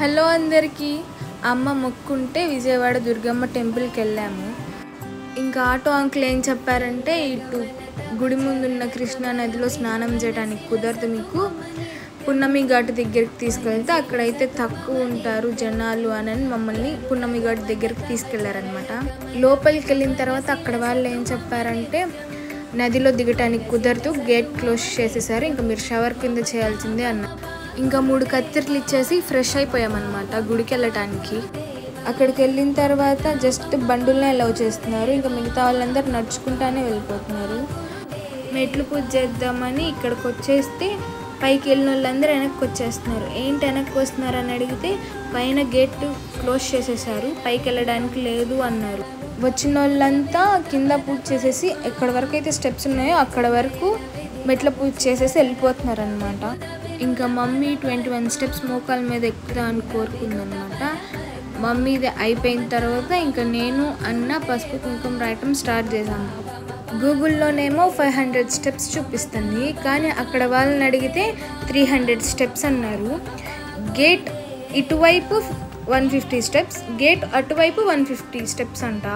Hello అందరికీ. అమ్మ మొక్కుంటే విజయవాడ దుర్గమ్మ టెంపుల్కి వెళ్ళాము. ఇంకా ఆటో అంకుల్ ఏం చెప్పారంటే, ఇటు గుడి ముందున్న కృష్ణా నదిలో స్నానం చేయడానికి కుదరదు, మీకు పున్నమి ఘాట్ దగ్గరికి తీసుకెళ్తే అక్కడైతే తక్కువ ఉంటారు జనాలు అని మమ్మల్ని పున్నమి ఘాట్ దగ్గరికి తీసుకెళ్లారనమాట. లోపలికి వెళ్ళిన తర్వాత అక్కడ వాళ్ళు ఏం చెప్పారంటే, నదిలో దిగటానికి కుదరదు, గేట్ క్లోజ్ చేసేసారు, ఇంకా మీరు షవర్ కింద చేయాల్సిందే అన్నారు. ఇంకా 3 కత్తిర్లు ఇచ్చేసి ఫ్రెష్ అయిపోయామన్నమాట గుడికి వెళ్ళటానికి. అక్కడికి వెళ్ళిన తర్వాత జస్ట్ బండుల్నే అలౌ చేస్తున్నారు, ఇంకా మిగతా వాళ్ళందరూ నడుచుకుంటానే వెళ్ళిపోతున్నారు. మెట్లు పూజ చేద్దామని ఇక్కడికి వచ్చేస్తే పైకి వెళ్ళిన వాళ్ళందరూ వెనక్కి వచ్చేస్తున్నారు. ఏంటి వెనక్కి వస్తున్నారు అని అడిగితే, పైన గేట్ క్లోజ్ చేసేసారు, పైకి వెళ్ళడానికి లేదు అన్నారు. వచ్చిన వాళ్ళంతా కింద పూజ చేసేసి ఎక్కడి వరకు అయితే స్టెప్స్ ఉన్నాయో అక్కడ వరకు మెట్ల పూజ చేసేసి వెళ్ళిపోతున్నారు అనమాట. ఇంకా మమ్మీ 21 స్టెప్స్ మోకాల మీద ఎక్కుదా అని కోరుకుందనమాట. మమ్మీది అయిపోయిన తర్వాత ఇంకా నేను అన్న పసుపు కుంకుమ రాయటం స్టార్ట్ చేశాను. గూగుల్లోనేమో 500 స్టెప్స్ చూపిస్తుంది, కానీ అక్కడ వాళ్ళని అడిగితే 300 స్టెప్స్ అన్నారు. గేట్ ఇటువైపు 150 స్టెప్స్, గేట్ అటువైపు 150 స్టెప్స్ అంట.